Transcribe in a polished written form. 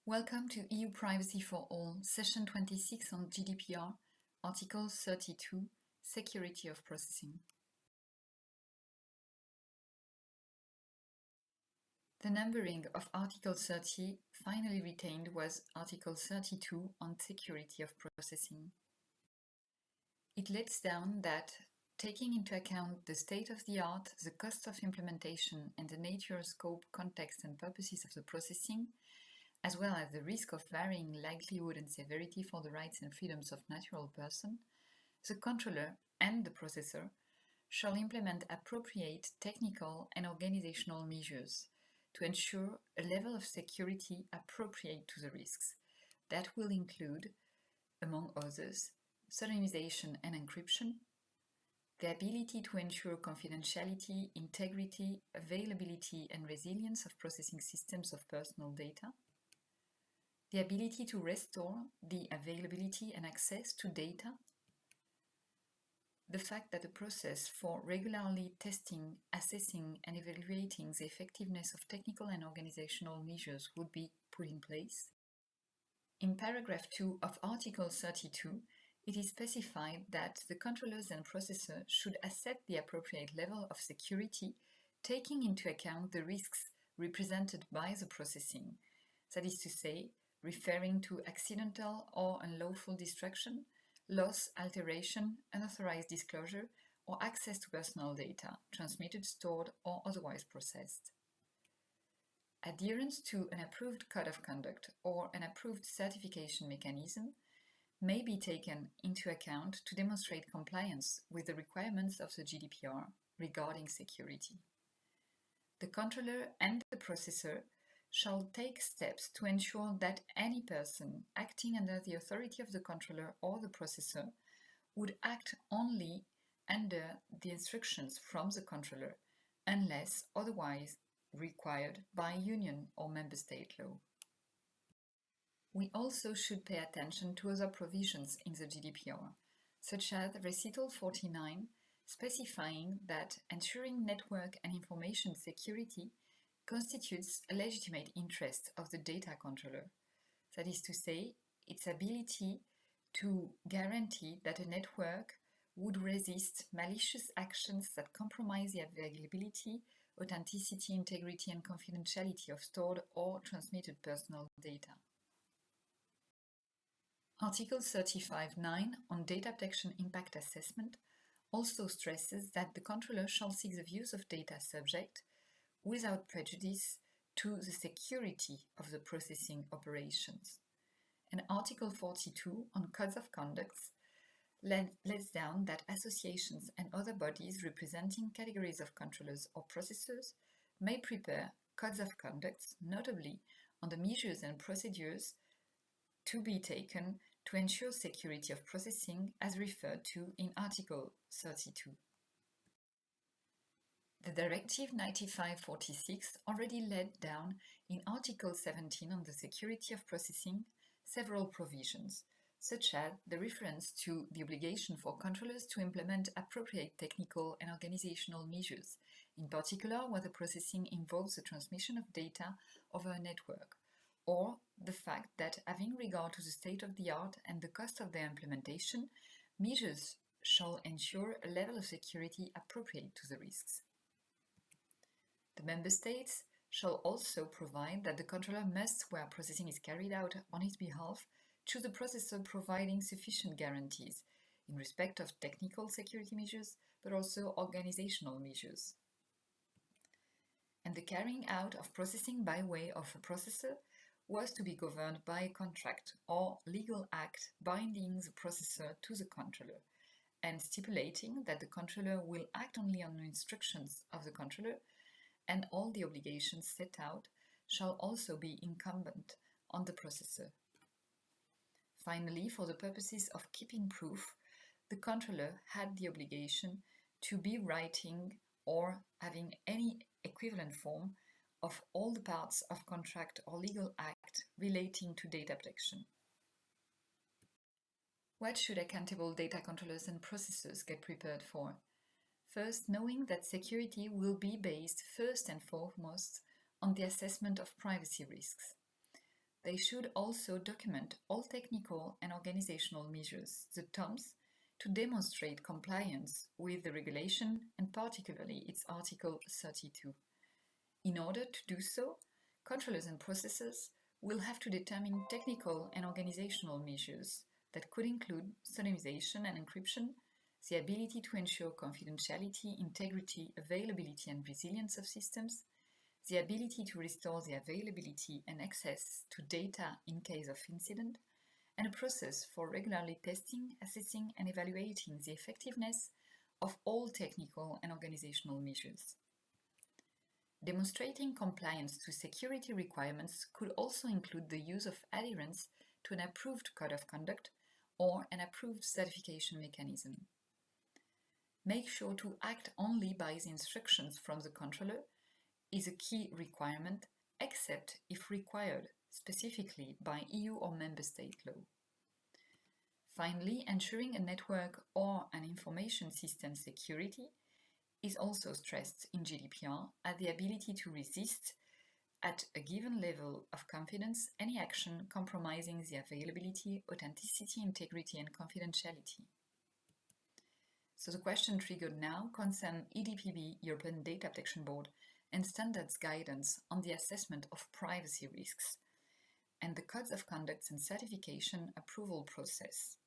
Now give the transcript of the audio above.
Welcome to EUPrivacyForAll, Session 26 on GDPR, Article 32, Security of Processing. The numbering of Article 30 finally retained was Article 32 on Security of Processing. It lays down that, taking into account the state of the art, the cost of implementation, and the nature, scope, context, and purposes of the processing, as well as the risk of varying likelihood and severity for the rights and freedoms of natural person, the controller and the processor shall implement appropriate technical and organizational measures to ensure a level of security appropriate to the risks. That will include, among others, pseudonymization and encryption, the ability to ensure confidentiality, integrity, availability, and resilience of processing systems of personal data, the ability to restore the availability and access to data, the fact that the process for regularly testing, assessing, and evaluating the effectiveness of technical and organizational measures would be put in place. In paragraph 2 of Article 32, it is specified that the controllers and processor should set the appropriate level of security, taking into account the risks represented by the processing, that is to say, referring to accidental or unlawful destruction, loss, alteration, unauthorized disclosure, or access to personal data, transmitted, stored, or otherwise processed. Adherence to an approved code of conduct or an approved certification mechanism may be taken into account to demonstrate compliance with the requirements of the GDPR regarding security. The controller and the processor shall take steps to ensure that any person acting under the authority of the controller or the processor would act only under the instructions from the controller unless otherwise required by union or member state law. We also should pay attention to other provisions in the GDPR, such as Recital 49, specifying that ensuring network and information security constitutes a legitimate interest of the data controller, that is to say, its ability to guarantee that a network would resist malicious actions that compromise the availability, authenticity, integrity, and confidentiality of stored or transmitted personal data. Article 35(9) on Data Protection Impact Assessment also stresses that the controller shall seek the views of data subject without prejudice to the security of the processing operations. And Article 42 on Codes of Conduct lays down that associations and other bodies representing categories of controllers or processors may prepare codes of conduct, notably on the measures and procedures to be taken to ensure security of processing as referred to in Article 32. The Directive 95/46 already laid down in Article 17 on the security of processing several provisions, such as the reference to the obligation for controllers to implement appropriate technical and organizational measures, in particular where the processing involves the transmission of data over a network, or the fact that, having regard to the state of the art and the cost of their implementation, measures shall ensure a level of security appropriate to the risks. The Member States shall also provide that the controller must, where processing is carried out on his behalf, choose the processor providing sufficient guarantees in respect of technical security measures, but also organizational measures. And the carrying out of processing by way of a processor was to be governed by a contract or legal act binding the processor to the controller, and stipulating that the controller will act only on the instructions of the controller, and all the obligations set out shall also be incumbent on the processor. Finally, for the purposes of keeping proof, the controller had the obligation to be writing or having any equivalent form of all the parts of contract or legal act relating to data protection. What should accountable data controllers and processors get prepared for? First, knowing that security will be based first and foremost on the assessment of privacy risks. They should also document all technical and organizational measures, the TOMs, to demonstrate compliance with the regulation and particularly its Article 32. In order to do so, controllers and processors will have to determine technical and organizational measures that could include pseudonymization and encryption, the ability to ensure confidentiality, integrity, availability, and resilience of systems, the ability to restore the availability and access to data in case of incident, and a process for regularly testing, assessing, and evaluating the effectiveness of all technical and organizational measures. Demonstrating compliance to security requirements could also include the use of adherence to an approved code of conduct or an approved certification mechanism. Make sure to act only by the instructions from the controller is a key requirement, except if required specifically by EU or member state law. Finally, ensuring a network or an information system security is also stressed in GDPR as the ability to resist, at a given level of confidence, any action compromising the availability, authenticity, integrity, and confidentiality. So the question triggered now concerns EDPB, European Data Protection Board, and standards guidance on the assessment of privacy risks, and the codes of conduct and certification approval process.